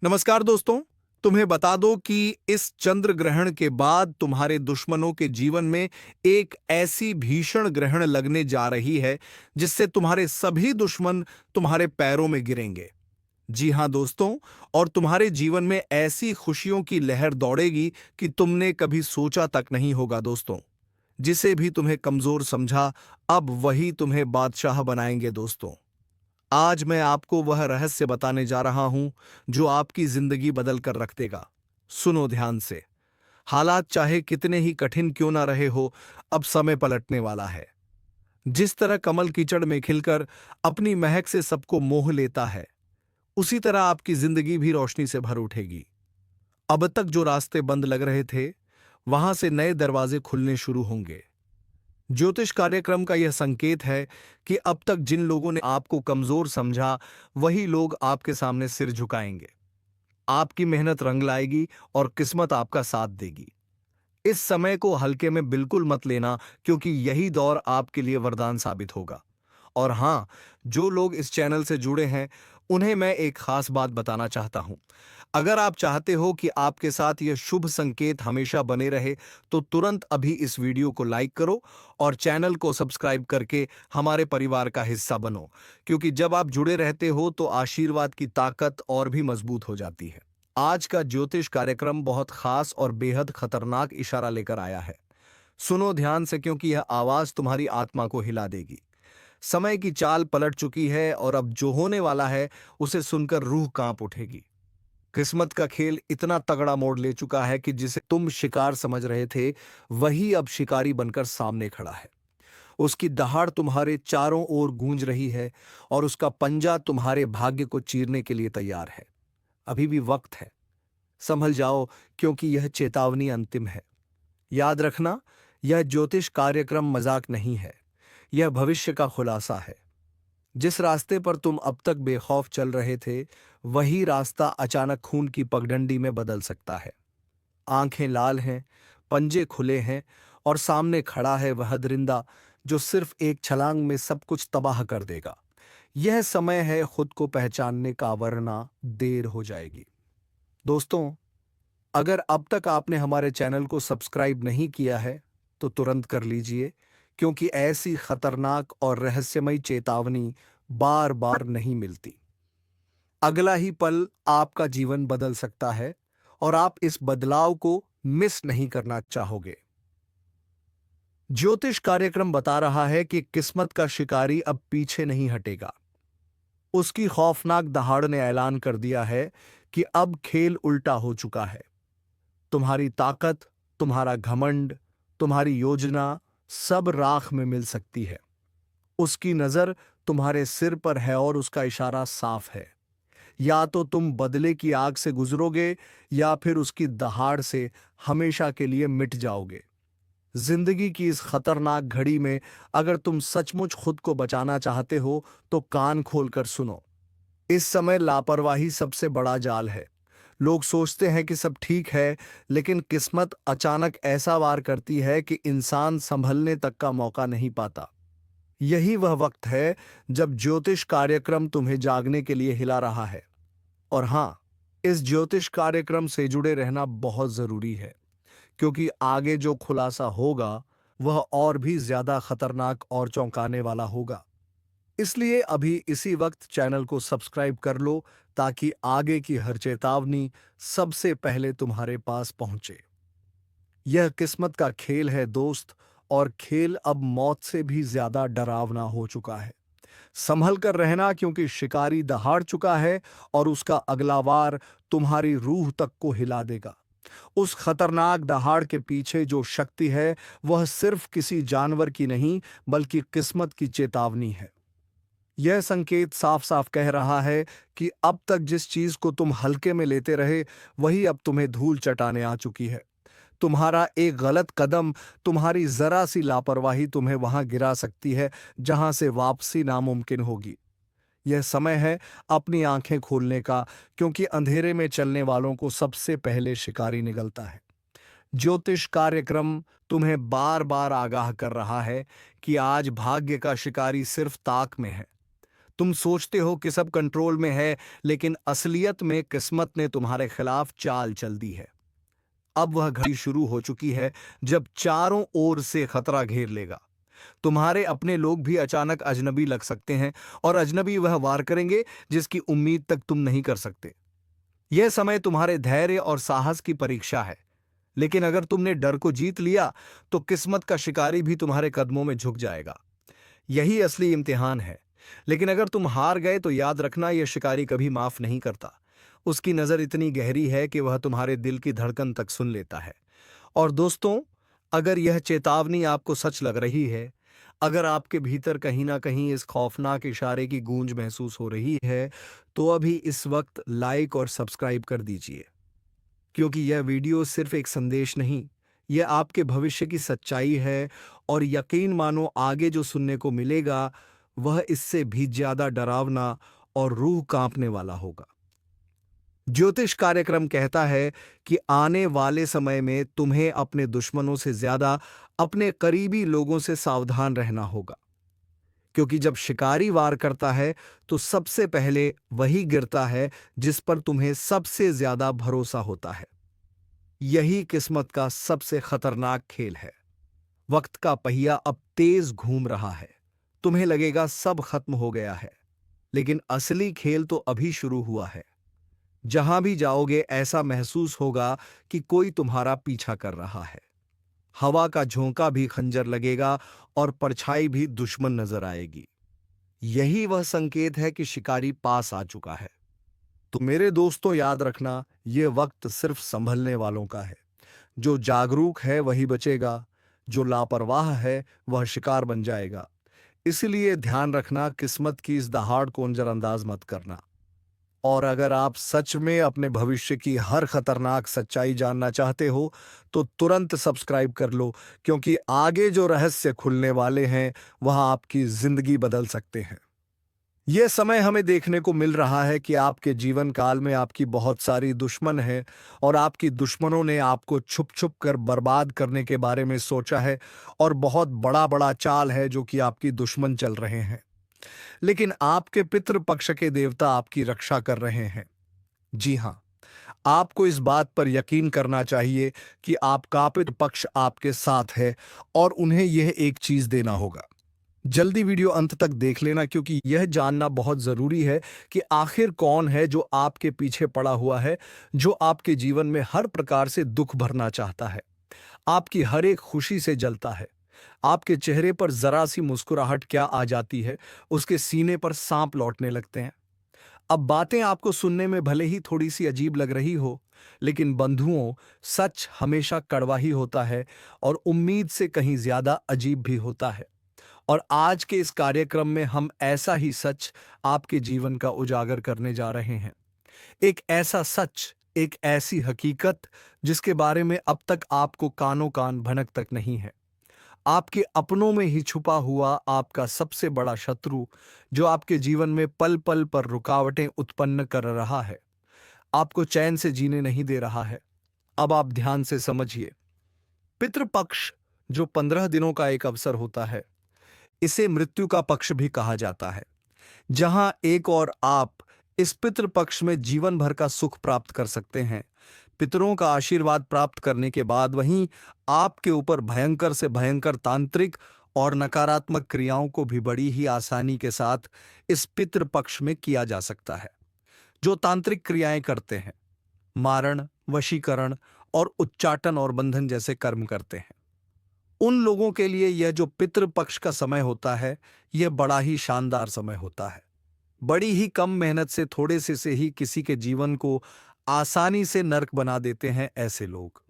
नमस्कार दोस्तों। तुम्हें बता दो कि इस चंद्र ग्रहण के बाद तुम्हारे दुश्मनों के जीवन में एक ऐसी भीषण ग्रहण लगने जा रही है जिससे तुम्हारे सभी दुश्मन तुम्हारे पैरों में गिरेंगे। जी हां दोस्तों, और तुम्हारे जीवन में ऐसी खुशियों की लहर दौड़ेगी कि तुमने कभी सोचा तक नहीं होगा दोस्तों। जिसे भी तुम्हें कमजोर समझा, अब वही तुम्हें बादशाह बनाएंगे दोस्तों। आज मैं आपको वह रहस्य बताने जा रहा हूं जो आपकी जिंदगी बदल कर रख देगा। सुनो ध्यान से। हालात चाहे कितने ही कठिन क्यों ना रहे हो, अब समय पलटने वाला है। जिस तरह कमल कीचड़ में खिलकर अपनी महक से सबको मोह लेता है, उसी तरह आपकी जिंदगी भी रोशनी से भर उठेगी। अब तक जो रास्ते बंद लग रहे थे, वहां से नए दरवाजे खुलने शुरू होंगे। ज्योतिष कार्यक्रम का यह संकेत है कि अब तक जिन लोगों ने आपको कमजोर समझा, वही लोग आपके सामने सिर झुकाएंगे। आपकी मेहनत रंग लाएगी और किस्मत आपका साथ देगी। इस समय को हल्के में बिल्कुल मत लेना, क्योंकि यही दौर आपके लिए वरदान साबित होगा। और हां, जो लोग इस चैनल से जुड़े हैं, उन्हें मैं एक खास बात बताना चाहता हूं। अगर आप चाहते हो कि आपके साथ यह शुभ संकेत हमेशा बने रहे, तो तुरंत अभी इस वीडियो को लाइक करो और चैनल को सब्सक्राइब करके हमारे परिवार का हिस्सा बनो, क्योंकि जब आप जुड़े रहते हो तो आशीर्वाद की ताकत और भी मजबूत हो जाती है। आज का ज्योतिष कार्यक्रम बहुत खास और बेहद खतरनाक इशारा लेकर आया है। सुनो ध्यान से, क्योंकि यह आवाज तुम्हारी आत्मा को हिला देगी। समय की चाल पलट चुकी है और अब जो होने वाला है, उसे सुनकर रूह कांप उठेगी। किस्मत का खेल इतना तगड़ा मोड़ ले चुका है कि जिसे तुम शिकार समझ रहे थे, वही अब शिकारी बनकर सामने खड़ा है। उसकी दहाड़ तुम्हारे चारों ओर गूंज रही है और उसका पंजा तुम्हारे भाग्य को चीरने के लिए तैयार है। अभी भी वक्त है, संभल जाओ, क्योंकि यह चेतावनी अंतिम है। याद रखना, यह ज्योतिष कार्यक्रम मजाक नहीं है, यह भविष्य का खुलासा है। जिस रास्ते पर तुम अब तक बेखौफ चल रहे थे, वही रास्ता अचानक खून की पगडंडी में बदल सकता है। आंखें लाल हैं, पंजे खुले हैं और सामने खड़ा है वह दरिंदा जो सिर्फ एक छलांग में सब कुछ तबाह कर देगा। यह समय है खुद को पहचानने का, वरना देर हो जाएगी। दोस्तों, अगर अब तक आपने हमारे चैनल को सब्सक्राइब नहीं किया है, तो तुरंत कर लीजिए, क्योंकि ऐसी खतरनाक और रहस्यमयी चेतावनी बार बार नहीं मिलती। अगला ही पल आपका जीवन बदल सकता है और आप इस बदलाव को मिस नहीं करना चाहोगे। ज्योतिष कार्यक्रम बता रहा है कि किस्मत का शिकारी अब पीछे नहीं हटेगा। उसकी खौफनाक दहाड़ ने ऐलान कर दिया है कि अब खेल उल्टा हो चुका है। तुम्हारी ताकत, तुम्हारा घमंड, तुम्हारी योजना, सब राख में मिल सकती है। उसकी नजर तुम्हारे सिर पर है और उसका इशारा साफ है। या तो तुम बदले की आग से गुजरोगे, या फिर उसकी दहाड़ से हमेशा के लिए मिट जाओगे। जिंदगी की इस खतरनाक घड़ी में अगर तुम सचमुच खुद को बचाना चाहते हो, तो कान खोलकर सुनो। इस समय लापरवाही सबसे बड़ा जाल है। लोग सोचते हैं कि सब ठीक है, लेकिन किस्मत अचानक ऐसा वार करती है कि इंसान संभलने तक का मौका नहीं पाता। यही वह वक्त है जब ज्योतिष कार्यक्रम तुम्हें जागने के लिए हिला रहा है। और हां, इस ज्योतिष कार्यक्रम से जुड़े रहना बहुत जरूरी है, क्योंकि आगे जो खुलासा होगा, वह और भी ज्यादा खतरनाक और चौंकाने वाला होगा। इसलिए अभी इसी वक्त चैनल को सब्सक्राइब कर लो, ताकि आगे की हर चेतावनी सबसे पहले तुम्हारे पास पहुंचे। यह किस्मत का खेल है दोस्त, और खेल अब मौत से भी ज्यादा डरावना हो चुका है। संभल कर रहना, क्योंकि शिकारी दहाड़ चुका है और उसका अगला वार तुम्हारी रूह तक को हिला देगा। उस खतरनाक दहाड़ के पीछे जो शक्ति है, वह सिर्फ किसी जानवर की नहीं, बल्कि किस्मत की चेतावनी है। यह संकेत साफ साफ कह रहा है कि अब तक जिस चीज को तुम हल्के में लेते रहे, वही अब तुम्हें धूल चटाने आ चुकी है। तुम्हारा एक गलत कदम, तुम्हारी जरा सी लापरवाही तुम्हें वहां गिरा सकती है जहां से वापसी नामुमकिन होगी। यह समय है अपनी आंखें खोलने का, क्योंकि अंधेरे में चलने वालों को सबसे पहले शिकारी निगलता है। ज्योतिष कार्यक्रम तुम्हें बार बार आगाह कर रहा है कि आज भाग्य का शिकारी सिर्फ ताक में है। तुम सोचते हो कि सब कंट्रोल में है, लेकिन असलियत में किस्मत ने तुम्हारे खिलाफ चाल चल दी है। अब वह घड़ी शुरू हो चुकी है जब चारों ओर से खतरा घेर लेगा। तुम्हारे अपने लोग भी अचानक अजनबी लग सकते हैं, और अजनबी वह वार करेंगे जिसकी उम्मीद तक तुम नहीं कर सकते। यह समय तुम्हारे धैर्य और साहस की परीक्षा है। लेकिन अगर तुमने डर को जीत लिया तो किस्मत का शिकारी भी तुम्हारे कदमों में झुक जाएगा। यही असली इम्तिहान है। लेकिन अगर तुम हार गए तो याद रखना, यह शिकारी कभी माफ नहीं करता। उसकी नजर इतनी गहरी है कि वह तुम्हारे दिल की धड़कन तक सुन लेता है। और दोस्तों, अगर यह चेतावनी आपको सच लग रही है, अगर आपके भीतर कहीं ना कहीं इस खौफनाक इशारे की गूंज महसूस हो रही है, तो अभी इस वक्त लाइक और सब्सक्राइब कर दीजिए। क्योंकि यह वीडियो सिर्फ एक संदेश नहीं, यह आपके भविष्य की सच्चाई है। और यकीन मानो, आगे जो सुनने को मिलेगा वह इससे भी ज्यादा डरावना और रूह कांपने वाला होगा। ज्योतिष कार्यक्रम कहता है कि आने वाले समय में तुम्हें अपने दुश्मनों से ज्यादा अपने करीबी लोगों से सावधान रहना होगा। क्योंकि जब शिकारी वार करता है तो सबसे पहले वही गिरता है जिस पर तुम्हें सबसे ज्यादा भरोसा होता है। यही किस्मत का सबसे खतरनाक खेल है। वक्त का पहिया अब तेज घूम रहा है। तुम्हें लगेगा सब खत्म हो गया है, लेकिन असली खेल तो अभी शुरू हुआ है। जहां भी जाओगे ऐसा महसूस होगा कि कोई तुम्हारा पीछा कर रहा है। हवा का झोंका भी खंजर लगेगा और परछाई भी दुश्मन नजर आएगी। यही वह संकेत है कि शिकारी पास आ चुका है। तो मेरे दोस्तों, याद रखना, यह वक्त सिर्फ संभलने वालों का है। जो जागरूक है वही बचेगा, जो लापरवाह है वह शिकार बन जाएगा। इसलिए ध्यान रखना, किस्मत की इस दहाड़ को नजरअंदाज मत करना। और अगर आप सच में अपने भविष्य की हर खतरनाक सच्चाई जानना चाहते हो तो तुरंत सब्सक्राइब कर लो, क्योंकि आगे जो रहस्य खुलने वाले हैं वह आपकी जिंदगी बदल सकते हैं। यह समय हमें देखने को मिल रहा है कि आपके जीवन काल में आपकी बहुत सारी दुश्मन हैं, और आपकी दुश्मनों ने आपको छुप छुप कर बर्बाद करने के बारे में सोचा है। और बहुत बड़ा बड़ा चाल है जो कि आपकी दुश्मन चल रहे हैं। लेकिन आपके पितृ पक्ष के देवता आपकी रक्षा कर रहे हैं। जी हां, आपको इस बात पर यकीन करना चाहिए कि आपका पितृ पक्ष आपके साथ है, और उन्हें यह एक चीज देना होगा। जल्दी वीडियो अंत तक देख लेना, क्योंकि यह जानना बहुत जरूरी है कि आखिर कौन है जो आपके पीछे पड़ा हुआ है, जो आपके जीवन में हर प्रकार से दुख भरना चाहता है, आपकी हर एक खुशी से जलता है। आपके चेहरे पर जरा सी मुस्कुराहट क्या आ जाती है, उसके सीने पर सांप लौटने लगते हैं। अब बातें आपको सुनने में भले ही थोड़ी सी अजीब लग रही हो, लेकिन बंधुओं, सच हमेशा कड़वा ही होता है, और उम्मीद से कहीं ज्यादा अजीब भी होता है। और आज के इस कार्यक्रम में हम ऐसा ही सच आपके जीवन का उजागर करने जा रहे हैं। एक ऐसा सच, एक ऐसी हकीकत जिसके बारे में अब तक आपको कानों कान भनक तक नहीं है। आपके अपनों में ही छुपा हुआ आपका सबसे बड़ा शत्रु, जो आपके जीवन में पल पल पर रुकावटें उत्पन्न कर रहा है, आपको चैन से जीने नहीं दे रहा है। अब आप ध्यान से समझिए। पितृपक्ष, जो 15 दिनों का एक अवसर होता है, इसे मृत्यु का पक्ष भी कहा जाता है, जहां एक और आप इस पितृपक्ष में जीवन भर का सुख प्राप्त कर सकते हैं। पितरों का आशीर्वाद प्राप्त करने के बाद वहीं आपके ऊपर भयंकर से भयंकर तांत्रिक और नकारात्मक क्रियाओं को भी बड़ी ही आसानी के साथ इस पितृपक्ष में किया जा सकता है। जो तांत्रिक क्रियाएं करते हैं, मारण, वशीकरण और उच्चाटन और बंधन जैसे कर्म करते हैं, उन लोगों के लिए यह जो पितृपक्ष का समय होता है, यह बड़ा ही शानदार समय होता है। बड़ी ही कम मेहनत से, थोड़े से ही किसी के जीवन को आसानी से नर्क बना देते हैं ऐसे लोग।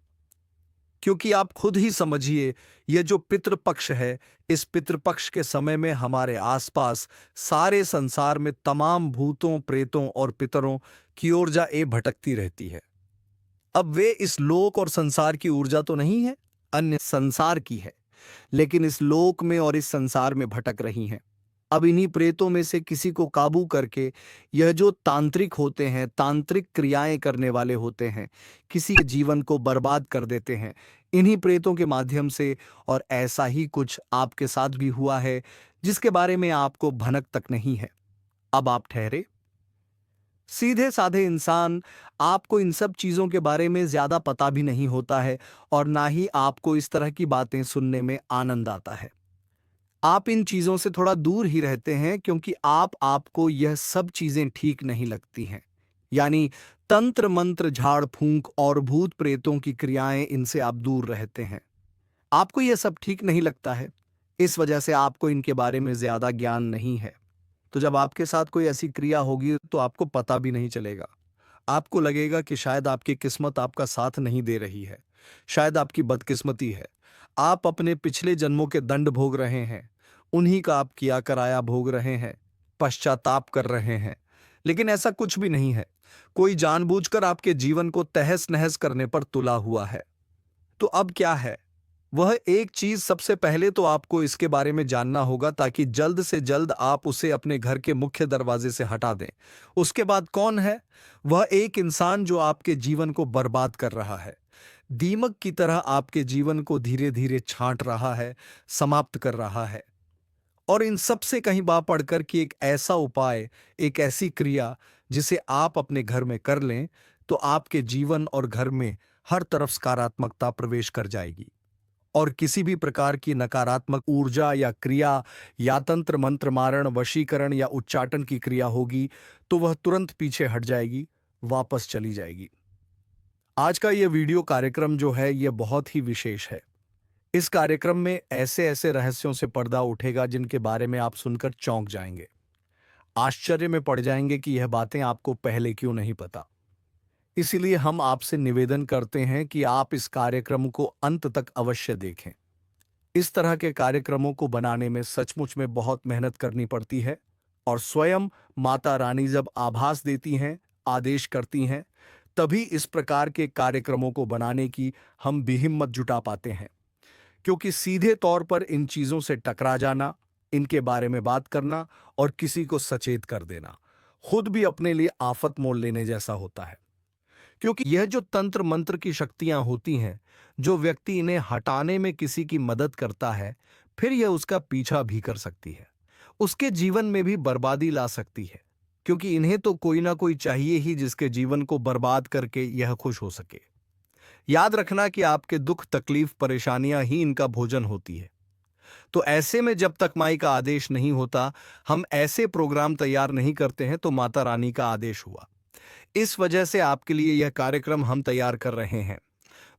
क्योंकि आप खुद ही समझिए, यह जो पितृपक्ष है, इस पितृपक्ष के समय में हमारे आसपास सारे संसार में तमाम भूतों, प्रेतों और पितरों की ऊर्जा भटकती रहती है। अब वे इस लोक और संसार की ऊर्जा तो नहीं है, अन्य संसार की है, लेकिन इस लोक में और इस संसार में भटक रही हैं। अब इन्हीं प्रेतों में से किसी को काबू करके यह जो तांत्रिक होते हैं, तांत्रिक क्रियाएं करने वाले होते हैं, किसी के जीवन को बर्बाद कर देते हैं इन्हीं प्रेतों के माध्यम से। और ऐसा ही कुछ आपके साथ भी हुआ है, जिसके बारे में आपको भनक तक नहीं है। अब आप ठहरे। सीधे साधे इंसान, आपको इन सब चीजों के बारे में ज्यादा पता भी नहीं होता है और ना ही आपको इस तरह की बातें सुनने में आनंद आता है। आप इन चीजों से थोड़ा दूर ही रहते हैं क्योंकि आपको यह सब चीजें ठीक नहीं लगती हैं। यानी तंत्र मंत्र, झाड़ फूंक और भूत प्रेतों की क्रियाएं, इनसे आप दूर रहते हैं। आपको यह सब ठीक नहीं लगता है, इस वजह से आपको इनके बारे में ज्यादा ज्ञान नहीं है। तो जब आपके साथ कोई ऐसी क्रिया होगी तो आपको पता भी नहीं चलेगा। आपको लगेगा कि शायद आपकी किस्मत आपका साथ नहीं दे रही है, शायद आपकी बदकिस्मती है। आप अपने पिछले जन्मों के दंड भोग रहे हैं, उन्हीं का आप किया कराया भोग रहे हैं, पश्चाताप कर रहे हैं। लेकिन ऐसा कुछ भी नहीं है। कोई जानबूझकर आपके जीवन को तहस नहस करने पर तुला हुआ है। तो अब क्या है? वह एक चीज सबसे पहले तो आपको इसके बारे में जानना होगा ताकि जल्द से जल्द आप उसे अपने घर के मुख्य दरवाजे से हटा दें। उसके बाद कौन है? वह एक इंसान जो आपके जीवन को बर्बाद कर रहा है, दीमक की तरह आपके जीवन को धीरे धीरे छांट रहा है, समाप्त कर रहा है। और इन सब से कहीं बा पढ़कर कि एक ऐसा उपाय, एक ऐसी क्रिया जिसे आप अपने घर में कर लें तो आपके जीवन और घर में हर तरफ सकारात्मकता प्रवेश कर जाएगी और किसी भी प्रकार की नकारात्मक ऊर्जा या क्रिया या तंत्र मंत्र मारण, वशीकरण या उच्चाटन की क्रिया होगी तो वह तुरंत पीछे हट जाएगी, वापस चली जाएगी। आज का यह वीडियो कार्यक्रम जो है यह बहुत ही विशेष है। इस कार्यक्रम में ऐसे ऐसे रहस्यों से पर्दा उठेगा जिनके बारे में आप सुनकर चौंक जाएंगे, आश्चर्य में पड़ जाएंगे कि यह बातें आपको पहले क्यों नहीं पता। इसीलिए हम आपसे निवेदन करते हैं कि आप इस कार्यक्रम को अंत तक अवश्य देखें। इस तरह के कार्यक्रमों को बनाने में सचमुच में बहुत मेहनत करनी पड़ती है और स्वयं माता रानी जब आभास देती हैं, आदेश करती हैं, तभी इस प्रकार के कार्यक्रमों को बनाने की हम भी हिम्मत जुटा पाते हैं। क्योंकि सीधे तौर पर इन चीजों से टकरा जाना, इनके बारे में बात करना और किसी को सचेत कर देना खुद भी अपने लिए आफत मोल लेने जैसा होता है। क्योंकि यह जो तंत्र मंत्र की शक्तियां होती हैं, जो व्यक्ति इन्हें हटाने में किसी की मदद करता है, फिर यह उसका पीछा भी कर सकती है, उसके जीवन में भी बर्बादी ला सकती है। क्योंकि इन्हें तो कोई ना कोई चाहिए ही जिसके जीवन को बर्बाद करके यह खुश हो सके। याद रखना कि आपके दुख, तकलीफ, परेशानियां ही इनका भोजन होती है। तो ऐसे में जब तक माई का आदेश नहीं होता, हम ऐसे प्रोग्राम तैयार नहीं करते हैं तो माता रानी का आदेश हुआ। इस वजह से आपके लिए यह कार्यक्रम हम तैयार कर रहे हैं।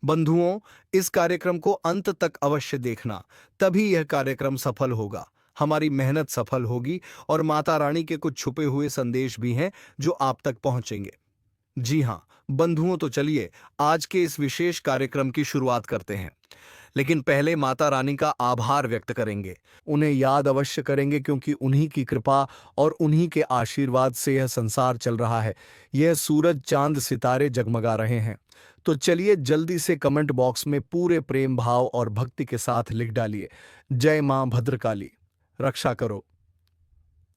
बंधुओं, इस कार्यक्रम को अंत तक अवश्य देखना, तभी यह कार्यक्रम सफल होगा, हमारी मेहनत सफल होगी और माता रानी के कुछ छुपे हुए संदेश भी हैं जो आप तक पहुंचेंगे। जी हां बंधुओं, तो चलिए आज के इस विशेष कार्यक्रम की शुरुआत करते हैं। लेकिन पहले माता रानी का आभार व्यक्त करेंगे, उन्हें याद अवश्य करेंगे क्योंकि उन्हीं की कृपा और उन्हीं के आशीर्वाद से यह संसार चल रहा है, यह सूरज, चांद, सितारे जगमगा रहे हैं। तो चलिए जल्दी से कमेंट बॉक्स में पूरे प्रेम भाव और भक्ति के साथ लिख डालिए, जय मां भद्रकाली, रक्षा करो।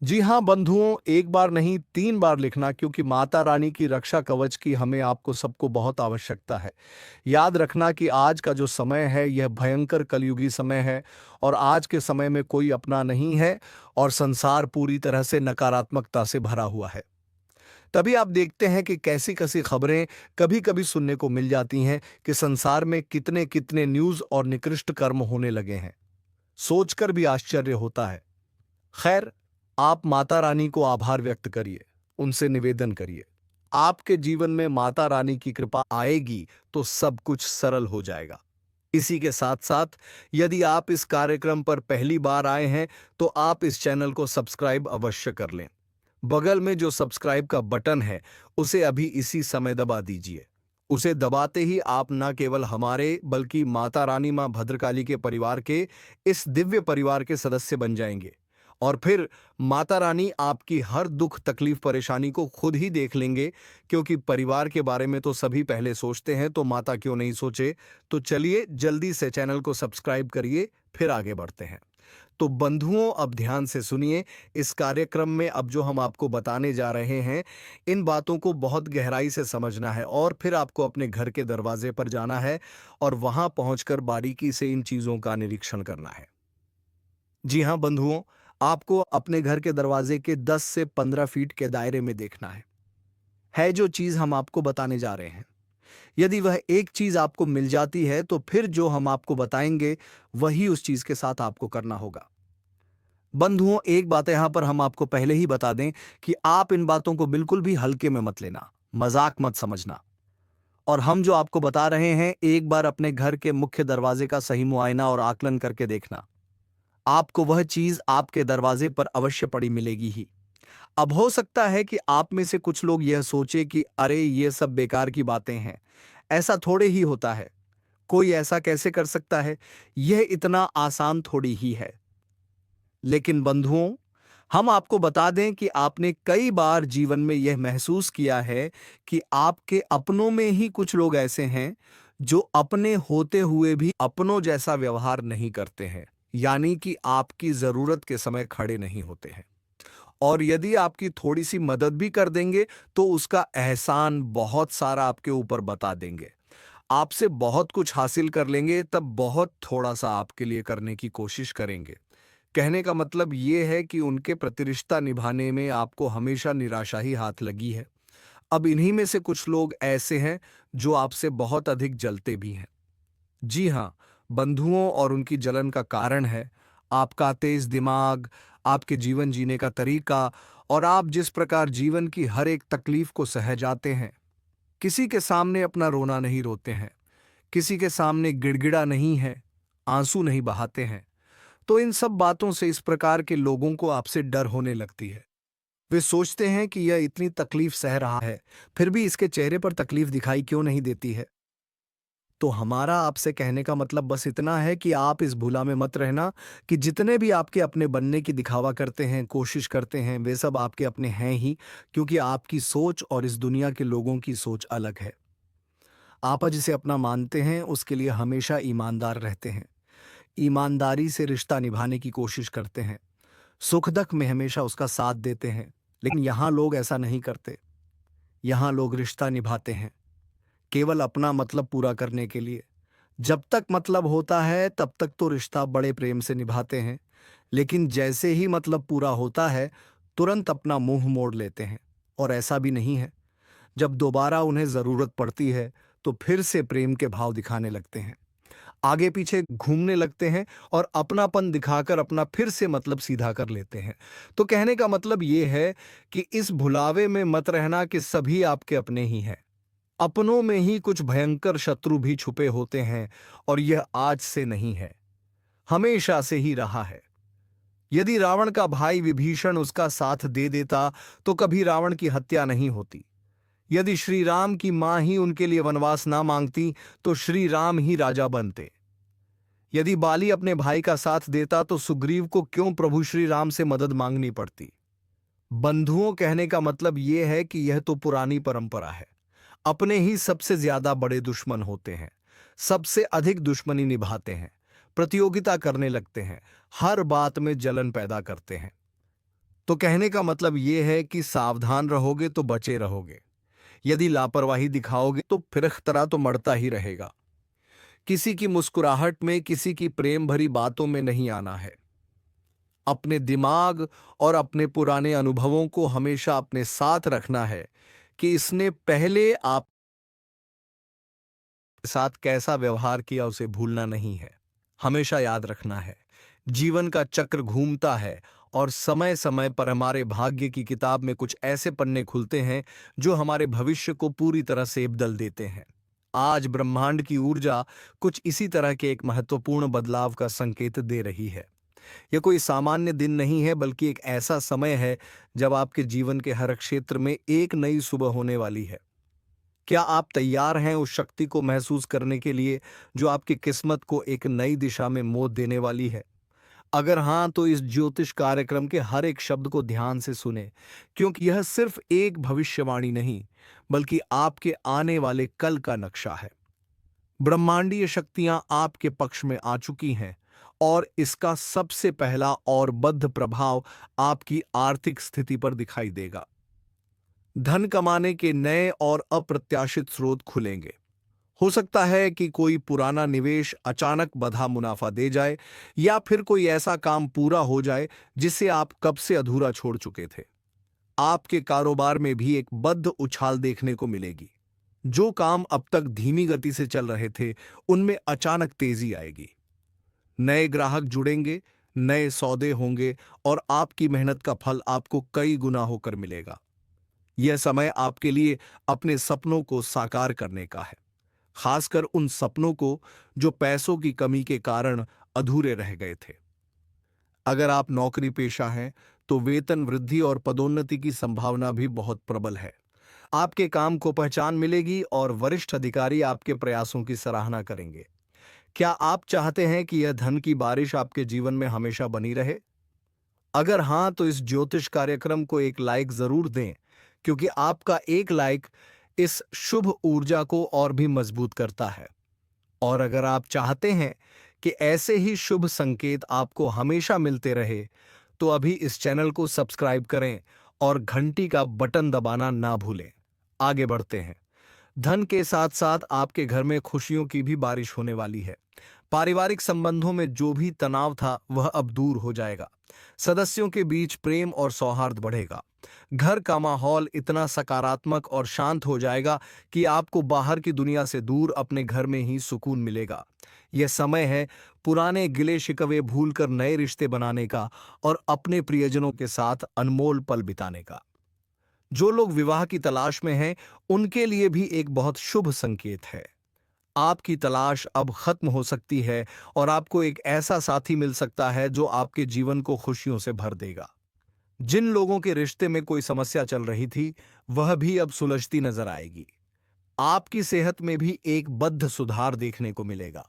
जी हाँ बंधुओं, एक बार नहीं 3 बार लिखना, क्योंकि माता रानी की रक्षा कवच की हमें आपको सबको बहुत आवश्यकता है। याद रखना कि आज का जो समय है यह भयंकर कलयुगी समय है और आज के समय में कोई अपना नहीं है और संसार पूरी तरह से नकारात्मकता से भरा हुआ है। तभी आप देखते हैं कि कैसी कैसी खबरें कभी कभी सुनने को मिल जाती हैं कि संसार में कितने कितने न्यूज़ और निकृष्ट कर्म होने लगे हैं, सोचकर भी आश्चर्य होता है। खैर, आप माता रानी को आभार व्यक्त करिए, उनसे निवेदन करिए। आपके जीवन में माता रानी की कृपा आएगी तो सब कुछ सरल हो जाएगा। इसी के साथ साथ यदि आप इस कार्यक्रम पर पहली बार आए हैं तो आप इस चैनल को सब्सक्राइब अवश्य कर लें। बगल में जो सब्सक्राइब का बटन है उसे अभी इसी समय दबा दीजिए। उसे दबाते ही आप न केवल हमारे बल्कि माता रानी मां भद्रकाली के परिवार के, इस दिव्य परिवार के सदस्य बन जाएंगे और फिर माता रानी आपकी हर दुख, तकलीफ, परेशानी को खुद ही देख लेंगे। क्योंकि परिवार के बारे में तो सभी पहले सोचते हैं, तो माता क्यों नहीं सोचे। तो चलिए जल्दी से चैनल को सब्सक्राइब करिए, फिर आगे बढ़ते हैं। तो बंधुओं, अब ध्यान से सुनिए। इस कार्यक्रम में अब जो हम आपको बताने जा रहे हैं, इन बातों को बहुत गहराई से समझना है और फिर आपको अपने घर के दरवाजे पर जाना है और वहां पहुंचकर बारीकी से इन चीजों का निरीक्षण करना है। जी हां बंधुओं, आपको अपने घर के दरवाजे के 10 से 15 फीट के दायरे में देखना है जो चीज हम आपको बताने जा रहे हैं। यदि वह एक चीज आपको मिल जाती है तो फिर जो हम आपको बताएंगे वही उस चीज के साथ आपको करना होगा। बंधुओं, एक बात यहां पर हम आपको पहले ही बता दें कि आप इन बातों को बिल्कुल भी हल्के में मत लेना, मजाक मत समझना। और हम जो आपको बता रहे हैं, एक बार अपने घर के मुख्य दरवाजे का सही मुआयना और आकलन करके देखना। आपको वह चीज आपके दरवाजे पर अवश्य पड़ी मिलेगी ही। अब हो सकता है कि आप में से कुछ लोग यह सोचे कि अरे ये सब बेकार की बातें हैं, ऐसा थोड़े ही होता है, कोई ऐसा कैसे कर सकता है, यह इतना आसान थोड़ी ही है। लेकिन बंधुओं, हम आपको बता दें कि आपने कई बार जीवन में यह महसूस किया है कि आपके अपनों में ही कुछ लोग ऐसे हैं जो अपने होते हुए भी अपनों जैसा व्यवहार नहीं करते हैं, यानी कि आपकी जरूरत के समय खड़े नहीं होते हैं। और यदि आपकी थोड़ी सी मदद भी कर देंगे तो उसका एहसान बहुत सारा आपके ऊपर बता देंगे। आपसे बहुत कुछ हासिल कर लेंगे, तब बहुत थोड़ा सा आपके लिए करने की कोशिश करेंगे। कहने का मतलब ये है कि उनके प्रति रिश्ता निभाने में आपको हमेशा निराशा ही हाथ लगी है। अब इन्हीं में से कुछ लोग ऐसे हैं जो आपसे बहुत अधिक जलते भी हैं। जी हाँ, बंधुओं और उनकी जलन का कारण है आपका तेज दिमाग, आपके जीवन जीने का तरीका और आप जिस प्रकार जीवन की हर एक तकलीफ को सह जाते हैं। किसी के सामने अपना रोना नहीं रोते हैं, किसी के सामने गिड़गिड़ा नहीं है, आंसू नहीं बहाते हैं। तो इन सब बातों से इस प्रकार के लोगों को आपसे डर होने लगती है। वे सोचते हैं कि यह इतनी तकलीफ सह रहा है, फिर भी इसके चेहरे पर तकलीफ दिखाई क्यों नहीं देती है। तो हमारा आपसे कहने का मतलब बस इतना है कि आप इस भूला में मत रहना कि जितने भी आपके अपने बनने की दिखावा करते हैं, कोशिश करते हैं, वे सब आपके अपने हैं ही, क्योंकि आपकी सोच और इस दुनिया के लोगों की सोच अलग है। आप जिसे अपना मानते हैं उसके लिए हमेशा ईमानदार रहते हैं, ईमानदारी से रिश्ता निभाने की कोशिश करते हैं, सुख दुख में हमेशा उसका साथ देते हैं। लेकिन यहाँ लोग ऐसा नहीं करते। यहाँ लोग रिश्ता निभाते हैं केवल अपना मतलब पूरा करने के लिए। जब तक मतलब होता है तब तक तो रिश्ता बड़े प्रेम से निभाते हैं, लेकिन जैसे ही मतलब पूरा होता है तुरंत अपना मुंह मोड़ लेते हैं। और ऐसा भी नहीं है, जब दोबारा उन्हें जरूरत पड़ती है तो फिर से प्रेम के भाव दिखाने लगते हैं, आगे पीछे घूमने लगते हैं और अपनापन दिखाकर अपना फिर से मतलब सीधा कर लेते हैं। तो कहने का मतलब ये है कि इस भुलावे में मत रहना कि सभी आपके अपने ही हैं। अपनों में ही कुछ भयंकर शत्रु भी छुपे होते हैं, और यह आज से नहीं है, हमेशा से ही रहा है। यदि रावण का भाई विभीषण उसका साथ दे देता तो कभी रावण की हत्या नहीं होती। यदि श्री राम की मां ही उनके लिए वनवास ना मांगती तो श्री राम ही राजा बनते। यदि बाली अपने भाई का साथ देता तो सुग्रीव को क्यों प्रभु श्री राम से मदद मांगनी पड़ती। बंधुओं, कहने का मतलब यह है कि यह तो पुरानी परंपरा है। अपने ही सबसे ज्यादा बड़े दुश्मन होते हैं, सबसे अधिक दुश्मनी निभाते हैं, प्रतियोगिता करने लगते हैं, हर बात में जलन पैदा करते हैं। तो कहने का मतलब यह है कि सावधान रहोगे तो बचे रहोगे, यदि लापरवाही दिखाओगे तो फिर अख्तरा तो मरता ही रहेगा। किसी की मुस्कुराहट में, किसी की प्रेम भरी बातों में नहीं आना है। अपने दिमाग और अपने पुराने अनुभवों को हमेशा अपने साथ रखना है कि इसने पहले आप साथ कैसा व्यवहार किया उसे भूलना नहीं है। हमेशा याद रखना है, जीवन का चक्र घूमता है और समय समय पर हमारे भाग्य की किताब में कुछ ऐसे पन्ने खुलते हैं जो हमारे भविष्य को पूरी तरह से बदल देते हैं। आज ब्रह्मांड की ऊर्जा कुछ इसी तरह के एक महत्वपूर्ण बदलाव का संकेत दे रही है। यह कोई सामान्य दिन नहीं है, बल्कि एक ऐसा समय है जब आपके जीवन के हर क्षेत्र में एक नई सुबह होने वाली है। क्या आप तैयार हैं उस शक्ति को महसूस करने के लिए जो आपकी किस्मत को एक नई दिशा में मोड़ देने वाली है? अगर हां, तो इस ज्योतिष कार्यक्रम के हर एक शब्द को ध्यान से सुने, क्योंकि यह सिर्फ एक भविष्यवाणी नहीं, बल्कि आपके आने वाले कल का नक्शा है। ब्रह्मांडीय शक्तियां आपके पक्ष में आ चुकी हैं, और इसका सबसे पहला और बद्ध प्रभाव आपकी आर्थिक स्थिति पर दिखाई देगा। धन कमाने के नए और अप्रत्याशित स्रोत खुलेंगे। हो सकता है कि कोई पुराना निवेश अचानक बधा मुनाफा दे जाए, या फिर कोई ऐसा काम पूरा हो जाए जिसे आप कब से अधूरा छोड़ चुके थे। आपके कारोबार में भी एक बद्ध उछाल देखने को मिलेगी। जो काम अब तक धीमी गति से चल रहे थे, उनमें अचानक तेजी आएगी। नए ग्राहक जुड़ेंगे, नए सौदे होंगे, और आपकी मेहनत का फल आपको कई गुना होकर मिलेगा। यह समय आपके लिए अपने सपनों को साकार करने का है, खासकर उन सपनों को जो पैसों की कमी के कारण अधूरे रह गए थे। अगर आप नौकरी पेशा हैं, तो वेतन वृद्धि और पदोन्नति की संभावना भी बहुत प्रबल है। आपके काम को पहचान मिलेगी और वरिष्ठ अधिकारी आपके प्रयासों की सराहना करेंगे। क्या आप चाहते हैं कि यह धन की बारिश आपके जीवन में हमेशा बनी रहे? अगर हां, तो इस ज्योतिष कार्यक्रम को एक लाइक जरूर दें, क्योंकि आपका एक लाइक इस शुभ ऊर्जा को और भी मजबूत करता है। और अगर आप चाहते हैं कि ऐसे ही शुभ संकेत आपको हमेशा मिलते रहे, तो अभी इस चैनल को सब्सक्राइब करें और घंटी का बटन दबाना ना भूलें। आगे बढ़ते हैं। धन के साथ साथ आपके घर में खुशियों की भी बारिश होने वाली है। पारिवारिक संबंधों में जो भी तनाव था, वह अब दूर हो जाएगा। सदस्यों के बीच प्रेम और सौहार्द बढ़ेगा। घर का माहौल इतना सकारात्मक और शांत हो जाएगा कि आपको बाहर की दुनिया से दूर अपने घर में ही सुकून मिलेगा। यह समय है पुराने गिले शिकवे भूलकर नए रिश्ते बनाने का और अपने प्रियजनों के साथ अनमोल पल बिताने का। जो लोग विवाह की तलाश में हैं, उनके लिए भी एक बहुत शुभ संकेत है। आपकी तलाश अब खत्म हो सकती है और आपको एक ऐसा साथी मिल सकता है जो आपके जीवन को खुशियों से भर देगा। जिन लोगों के रिश्ते में कोई समस्या चल रही थी, वह भी अब सुलझती नजर आएगी। आपकी सेहत में भी एक बद्ध सुधार देखने को मिलेगा।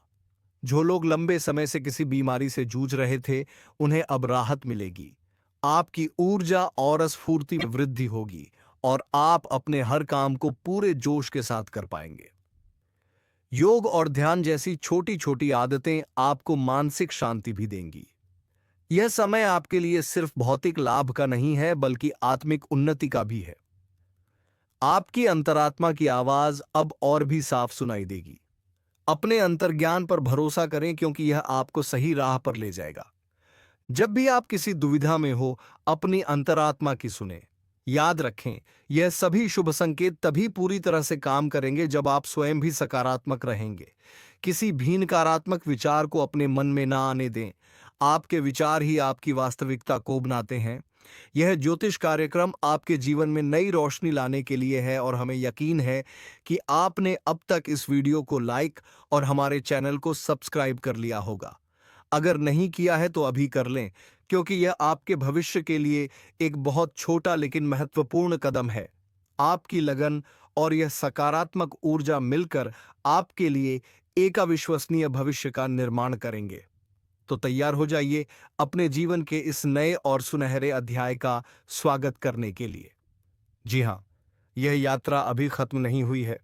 जो लोग लंबे समय से किसी बीमारी से जूझ रहे थे, उन्हें अब राहत मिलेगी। आपकी ऊर्जा और स्फूर्ति में वृद्धि होगी और आप अपने हर काम को पूरे जोश के साथ कर पाएंगे। योग और ध्यान जैसी छोटी छोटी आदतें आपको मानसिक शांति भी देंगी। यह समय आपके लिए सिर्फ भौतिक लाभ का नहीं है, बल्कि आत्मिक उन्नति का भी है। आपकी अंतरात्मा की आवाज अब और भी साफ सुनाई देगी। अपने अंतर्ज्ञान पर भरोसा करें, क्योंकि यह आपको सही राह पर ले जाएगा। जब भी आप किसी दुविधा में हो, अपनी अंतरात्मा की सुने। याद रखें, यह सभी शुभ संकेत तभी पूरी तरह से काम करेंगे जब आप स्वयं भी सकारात्मक रहेंगे। किसी भी नकारात्मक विचार को अपने मन में ना आने दें। आपके विचार ही आपकी वास्तविकता को बनाते हैं। यह ज्योतिष कार्यक्रम आपके जीवन में नई रोशनी लाने के लिए है, और हमें यकीन है कि आपने अब तक इस वीडियो को लाइक और हमारे चैनल को सब्सक्राइब कर लिया होगा। अगर नहीं किया है तो अभी कर लें, क्योंकि यह आपके भविष्य के लिए एक बहुत छोटा लेकिन महत्वपूर्ण कदम है। आपकी लगन और यह सकारात्मक ऊर्जा मिलकर आपके लिए एक अविश्वसनीय भविष्य का निर्माण करेंगे। तो तैयार हो जाइए अपने जीवन के इस नए और सुनहरे अध्याय का स्वागत करने के लिए। जी हाँ, यह यात्रा अभी खत्म नहीं हुई है।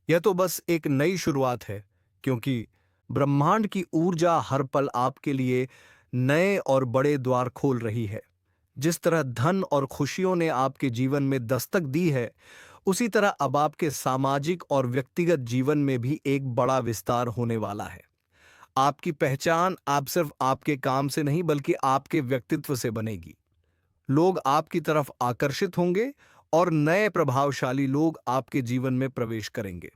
यह तो बस एक नई शुरुआत है, क्योंकि ब्रह्मांड की ऊर्जा हर पल आपके लिए नए और बड़े द्वार खोल रही है। जिस तरह धन और खुशियों ने आपके जीवन में दस्तक दी है, उसी तरह अब आपके सामाजिक और व्यक्तिगत जीवन में भी एक बड़ा विस्तार होने वाला है। आपकी पहचान आप सिर्फ आपके काम से नहीं, बल्कि आपके व्यक्तित्व से बनेगी। लोग आपकी तरफ आकर्षित होंगे और नए प्रभावशाली लोग आपके जीवन में प्रवेश करेंगे।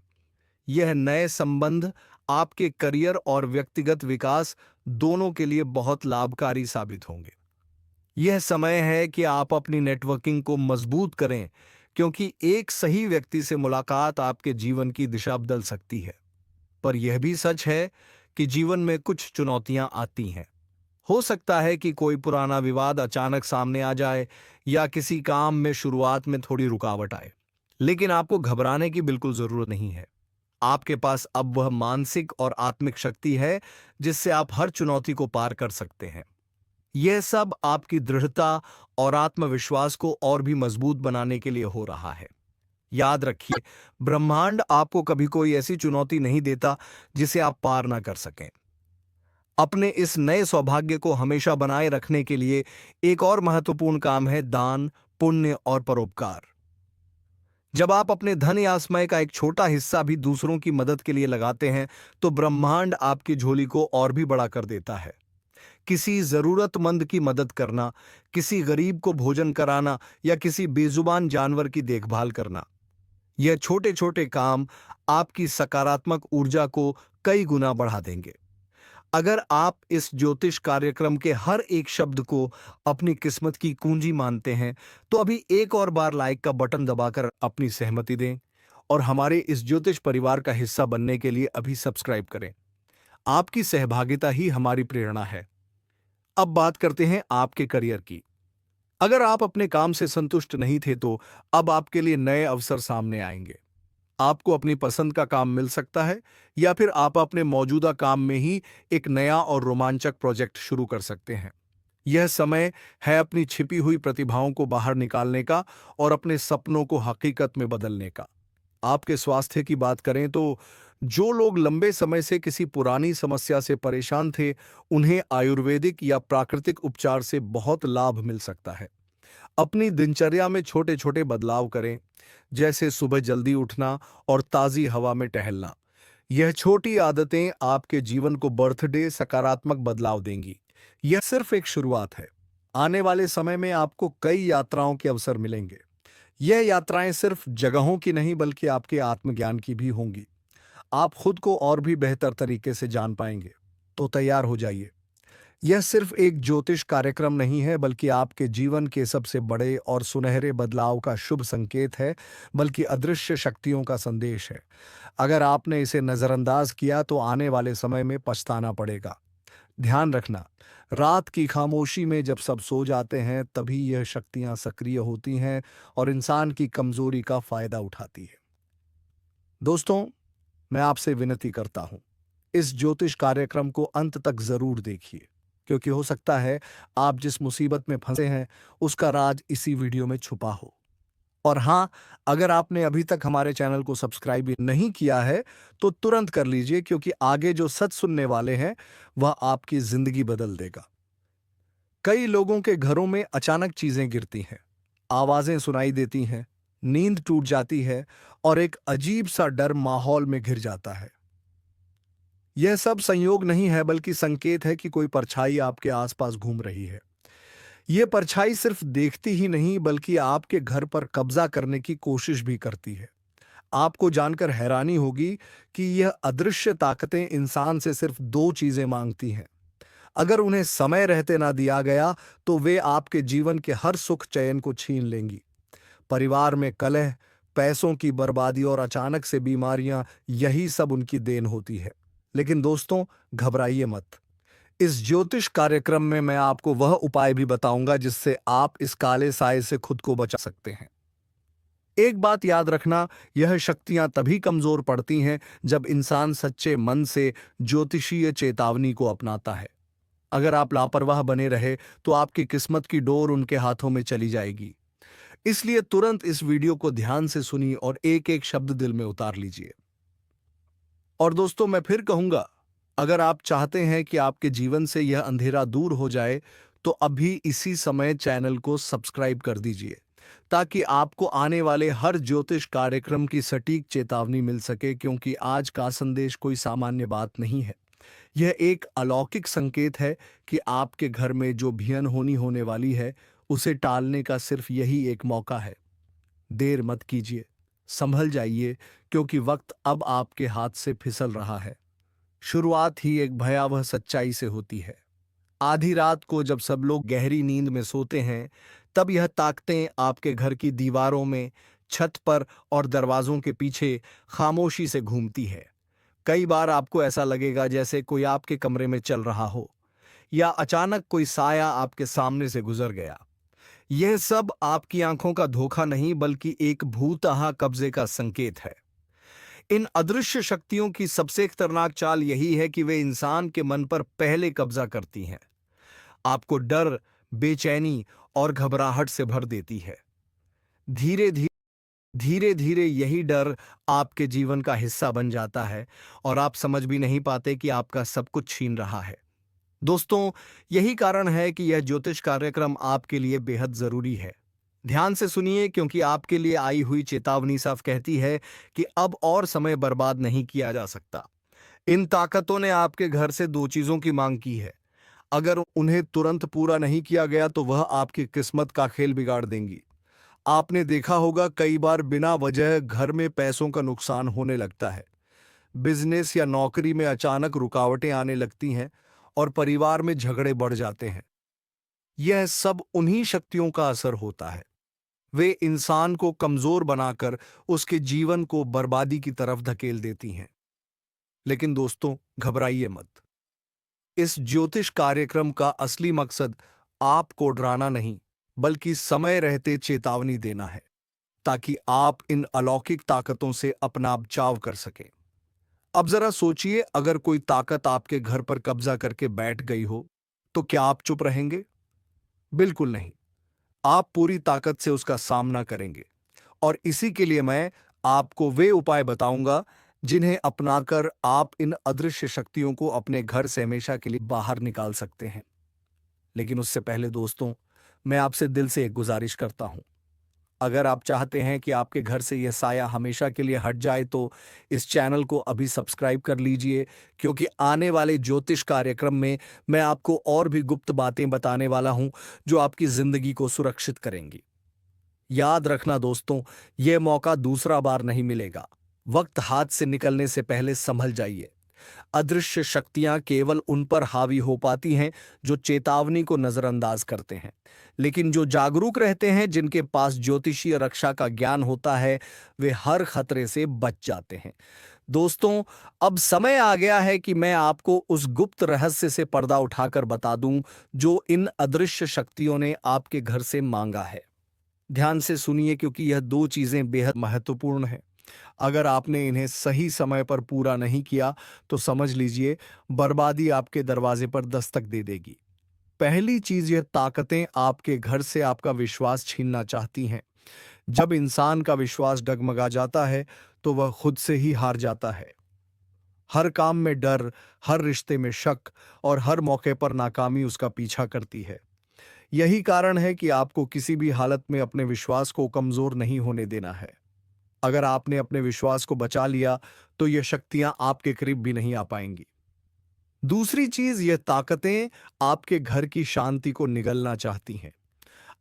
यह नए संबंध आपके करियर और व्यक्तिगत विकास दोनों के लिए बहुत लाभकारी साबित होंगे। यह समय है कि आप अपनी नेटवर्किंग को मजबूत करें, क्योंकि एक सही व्यक्ति से मुलाकात आपके जीवन की दिशा बदल सकती है। पर यह भी सच है कि जीवन में कुछ चुनौतियां आती हैं। हो सकता है कि कोई पुराना विवाद अचानक सामने आ जाए, या किसी काम में शुरुआत में थोड़ी रुकावट आए। लेकिन आपको घबराने की बिल्कुल जरूरत नहीं है। आपके पास अब वह मानसिक और आत्मिक शक्ति है जिससे आप हर चुनौती को पार कर सकते हैं। यह सब आपकी दृढ़ता और आत्मविश्वास को और भी मजबूत बनाने के लिए हो रहा है। याद रखिए, ब्रह्मांड आपको कभी कोई ऐसी चुनौती नहीं देता जिसे आप पार ना कर सकें। अपने इस नए सौभाग्य को हमेशा बनाए रखने के लिए एक और महत्वपूर्ण काम है दान, पुण्य और परोपकार। जब आप अपने धन या समय का एक छोटा हिस्सा भी दूसरों की मदद के लिए लगाते हैं, तो ब्रह्मांड आपकी झोली को और भी बड़ा कर देता है। किसी जरूरतमंद की मदद करना, किसी गरीब को भोजन कराना या किसी बेजुबान जानवर की देखभाल करना, यह छोटे छोटे काम आपकी सकारात्मक ऊर्जा को कई गुना बढ़ा देंगे। अगर आप इस ज्योतिष कार्यक्रम के हर एक शब्द को अपनी किस्मत की कुंजी मानते हैं, तो अभी एक और बार लाइक का बटन दबाकर अपनी सहमति दें और हमारे इस ज्योतिष परिवार का हिस्सा बनने के लिए अभी सब्सक्राइब करें। आपकी सहभागिता ही हमारी प्रेरणा है। अब बात करते हैं आपके करियर की। अगर आप अपने काम से संतुष्ट नहीं थे, तो अब आपके लिए नए अवसर सामने आएंगे। आपको अपनी पसंद का काम मिल सकता है या फिर आप अपने मौजूदा काम में ही एक नया और रोमांचक प्रोजेक्ट शुरू कर सकते हैं। यह समय है अपनी छिपी हुई प्रतिभाओं को बाहर निकालने का और अपने सपनों को हकीकत में बदलने का। आपके स्वास्थ्य की बात करें तो जो लोग लंबे समय से किसी पुरानी समस्या से परेशान थे, उन्हें आयुर्वेदिक या प्राकृतिक उपचार से बहुत लाभ मिल सकता है। अपनी दिनचर्या में छोटे छोटे बदलाव करें, जैसे सुबह जल्दी उठना और ताज़ी हवा में टहलना। यह छोटी आदतें आपके जीवन को बर्थडे सकारात्मक बदलाव देंगी। यह सिर्फ एक शुरुआत है। आने वाले समय में आपको कई यात्राओं के अवसर मिलेंगे। यह यात्राएं सिर्फ जगहों की नहीं बल्कि आपके आत्मज्ञान की भी होंगी। आप खुद को और भी बेहतर तरीके से जान पाएंगे। तो तैयार हो जाइए। यह सिर्फ एक ज्योतिष कार्यक्रम नहीं है, बल्कि आपके जीवन के सबसे बड़े और सुनहरे बदलाव का शुभ संकेत है, बल्कि अदृश्य शक्तियों का संदेश है। अगर आपने इसे नजरअंदाज किया तो आने वाले समय में पछताना पड़ेगा। ध्यान रखना, रात की खामोशी में जब सब सो जाते हैं, तभी यह शक्तियां सक्रिय होती हैं और इंसान की कमजोरी का फायदा उठाती है। दोस्तों, मैं आपसे विनती करता हूं, इस ज्योतिष कार्यक्रम को अंत तक जरूर देखिए, क्योंकि हो सकता है आप जिस मुसीबत में फंसे हैं उसका राज इसी वीडियो में छुपा हो। और हाँ, अगर आपने अभी तक हमारे चैनल को सब्सक्राइब नहीं किया है, तो तुरंत कर लीजिए, क्योंकि आगे जो सच सुनने वाले हैं वह आपकी जिंदगी बदल देगा। कई लोगों के घरों में अचानक चीजें गिरती हैं, आवाजें सुनाई देती हैं, नींद टूट जाती है और एक अजीब सा डर माहौल में घिर जाता है। यह सब संयोग नहीं है, बल्कि संकेत है कि कोई परछाई आपके आसपास घूम रही है। यह परछाई सिर्फ देखती ही नहीं, बल्कि आपके घर पर कब्जा करने की कोशिश भी करती है। आपको जानकर हैरानी होगी कि यह अदृश्य ताकतें इंसान से सिर्फ दो चीजें मांगती हैं। अगर उन्हें समय रहते ना दिया गया, तो वे आपके जीवन के हर सुख चैन को छीन लेंगी। परिवार में कलह, पैसों की बर्बादी और अचानक से बीमारियां, यही सब उनकी देन होती है। लेकिन दोस्तों, घबराइए मत। इस ज्योतिष कार्यक्रम में मैं आपको वह उपाय भी बताऊंगा जिससे आप इस काले साए से खुद को बचा सकते हैं। एक बात याद रखना, यह शक्तियां तभी कमजोर पड़ती हैं जब इंसान सच्चे मन से ज्योतिषीय चेतावनी को अपनाता है। अगर आप लापरवाह बने रहे, तो आपकी किस्मत की डोर उनके हाथों में चली जाएगी। इसलिए तुरंत इस वीडियो को ध्यान से सुनिए और एक एक शब्द दिल में उतार लीजिए। और दोस्तों, मैं फिर कहूंगा, अगर आप चाहते हैं कि आपके जीवन से यह अंधेरा दूर हो जाए, तो अभी इसी समय चैनल को सब्सक्राइब कर दीजिए, ताकि आपको आने वाले हर ज्योतिष कार्यक्रम की सटीक चेतावनी मिल सके, क्योंकि आज का संदेश कोई सामान्य बात नहीं है। यह एक अलौकिक संकेत है कि आपके घर में जो भियन होने वाली है, उसे टालने का सिर्फ यही एक मौका है। देर मत कीजिए, संभल जाइए, क्योंकि वक्त अब आपके हाथ से फिसल रहा है। शुरुआत ही एक भयावह सच्चाई से होती है। आधी रात को जब सब लोग गहरी नींद में सोते हैं, तब यह ताकतें आपके घर की दीवारों में, छत पर और दरवाजों के पीछे खामोशी से घूमती है। कई बार आपको ऐसा लगेगा जैसे कोई आपके कमरे में चल रहा हो, या अचानक कोई साया आपके सामने से गुजर गया। यह सब आपकी आंखों का धोखा नहीं, बल्कि एक भूतहा कब्जे का संकेत है। इन अदृश्य शक्तियों की सबसे खतरनाक चाल यही है कि वे इंसान के मन पर पहले कब्जा करती हैं। आपको डर, बेचैनी और घबराहट से भर देती है। धीरे धीरे यही डर आपके जीवन का हिस्सा बन जाता है और आप समझ भी नहीं पाते कि आपका सब कुछ छीन रहा है। दोस्तों, यही कारण है कि यह ज्योतिष कार्यक्रम आपके लिए बेहद जरूरी है। ध्यान से सुनिए, क्योंकि आपके लिए आई हुई चेतावनी साफ कहती है कि अब और समय बर्बाद नहीं किया जा सकता। इन ताकतों ने आपके घर से दो चीजों की मांग की है। अगर उन्हें तुरंत पूरा नहीं किया गया तो वह आपकी किस्मत का खेल बिगाड़ देंगी। आपने देखा होगा, कई बार बिना वजह घर में पैसों का नुकसान होने लगता है। बिजनेस या नौकरी में अचानक रुकावटें आने लगती हैं और परिवार में झगड़े बढ़ जाते हैं। यह सब उन्हीं शक्तियों का असर होता है। वे इंसान को कमजोर बनाकर उसके जीवन को बर्बादी की तरफ धकेल देती हैं। लेकिन दोस्तों, घबराइए मत। इस ज्योतिष कार्यक्रम का असली मकसद आपको डराना नहीं, बल्कि समय रहते चेतावनी देना है, ताकि आप इन अलौकिक ताकतों से अपना बचाव कर सकें। अब जरा सोचिए, अगर कोई ताकत आपके घर पर कब्जा करके बैठ गई हो, तो क्या आप चुप रहेंगे? बिल्कुल नहीं। आप पूरी ताकत से उसका सामना करेंगे। और इसी के लिए मैं आपको वे उपाय बताऊंगा जिन्हें अपनाकर आप इन अदृश्य शक्तियों को अपने घर से हमेशा के लिए बाहर निकाल सकते हैं। लेकिन उससे पहले दोस्तों, मैं आपसे दिल से एक गुजारिश करता हूं। अगर आप चाहते हैं कि आपके घर से यह साया हमेशा के लिए हट जाए, तो इस चैनल को अभी सब्सक्राइब कर लीजिए, क्योंकि आने वाले ज्योतिष कार्यक्रम में मैं आपको और भी गुप्त बातें बताने वाला हूं जो आपकी जिंदगी को सुरक्षित करेंगी। याद रखना दोस्तों, यह मौका दूसरा बार नहीं मिलेगा। वक्त हाथ से निकलने से पहले संभल जाइए। अदृश्य शक्तियां केवल उन पर हावी हो पाती हैं जो चेतावनी को नजरअंदाज करते हैं। लेकिन जो जागरूक रहते हैं, जिनके पास ज्योतिषीय रक्षा का ज्ञान होता है, वे हर खतरे से बच जाते हैं। दोस्तों, अब समय आ गया है कि मैं आपको उस गुप्त रहस्य से पर्दा उठाकर बता दूं जो इन अदृश्य शक्तियों ने आपके घर से मांगा है। ध्यान से सुनिए, क्योंकि यह दो चीजें बेहद महत्वपूर्ण हैं। अगर आपने इन्हें सही समय पर पूरा नहीं किया, तो समझ लीजिए बर्बादी आपके दरवाजे पर दस्तक दे देगी। पहली चीज, यह ताकतें आपके घर से आपका विश्वास छीनना चाहती हैं। जब इंसान का विश्वास डगमगा जाता है, तो वह खुद से ही हार जाता है। हर काम में डर, हर रिश्ते में शक और हर मौके पर नाकामी उसका पीछा करती है। यही कारण है कि आपको किसी भी हालत में अपने विश्वास को कमजोर नहीं होने देना है। अगर आपने अपने विश्वास को बचा लिया, तो ये शक्तियां आपके करीब भी नहीं आ पाएंगी। दूसरी चीज, ये ताकतें आपके घर की शांति को निगलना चाहती हैं।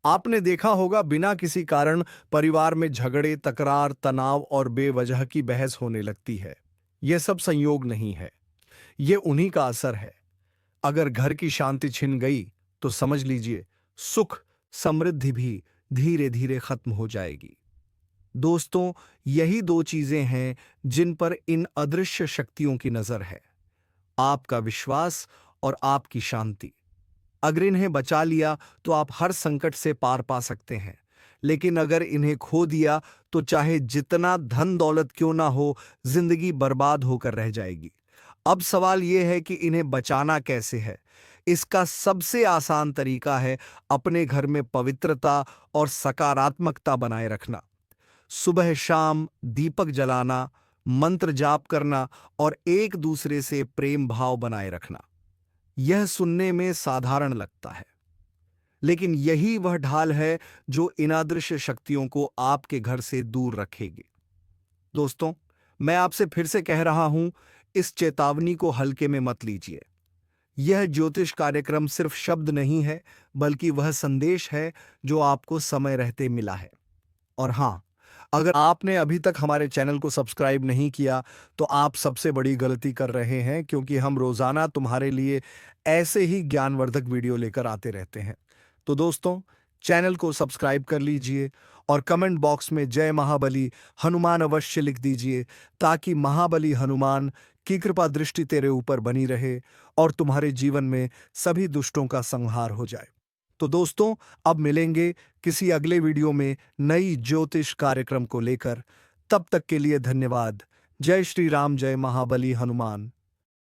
आपने देखा होगा, बिना किसी कारण परिवार में झगड़े, तकरार, तनाव और बेवजह की बहस होने लगती है। यह सब संयोग नहीं है, ये उन्हीं का असर है। अगर घर की शांति छिन गई, तो समझ लीजिए सुख, समृद्धि भी धीरे धीरे खत्म हो जाएगी। दोस्तों, यही दो चीजें हैं जिन पर इन अदृश्य शक्तियों की नजर है: आपका विश्वास और आपकी शांति। अगर इन्हें बचा लिया, तो आप हर संकट से पार पा सकते हैं। लेकिन अगर इन्हें खो दिया, तो चाहे जितना धन दौलत क्यों ना हो, जिंदगी बर्बाद होकर रह जाएगी। अब सवाल यह है कि इन्हें बचाना कैसे है। इसका सबसे आसान तरीका है अपने घर में पवित्रता और सकारात्मकता बनाए रखना। सुबह शाम दीपक जलाना, मंत्र जाप करना और एक दूसरे से प्रेम भाव बनाए रखना। यह सुनने में साधारण लगता है, लेकिन यही वह ढाल है जो इन अदृश्य शक्तियों को आपके घर से दूर रखेगी। दोस्तों, मैं आपसे फिर से कह रहा हूं, इस चेतावनी को हल्के में मत लीजिए। यह ज्योतिष कार्यक्रम सिर्फ शब्द नहीं है, बल्कि वह संदेश है जो आपको समय रहते मिला है। और हां, अगर आपने अभी तक हमारे चैनल को सब्सक्राइब नहीं किया, तो आप सबसे बड़ी गलती कर रहे हैं, क्योंकि हम रोजाना तुम्हारे लिए ऐसे ही ज्ञानवर्धक वीडियो लेकर आते रहते हैं। तो दोस्तों, चैनल को सब्सक्राइब कर लीजिए और कमेंट बॉक्स में जय महाबली हनुमान अवश्य लिख दीजिए, ताकि महाबली हनुमान की कृपा दृष्टि तेरे ऊपर बनी रहे और तुम्हारे जीवन में सभी दुष्टों का संहार हो जाए। तो दोस्तों, अब मिलेंगे किसी अगले वीडियो में नई ज्योतिष कार्यक्रम को लेकर। तब तक के लिए धन्यवाद। जय श्री राम, जय महाबली हनुमान।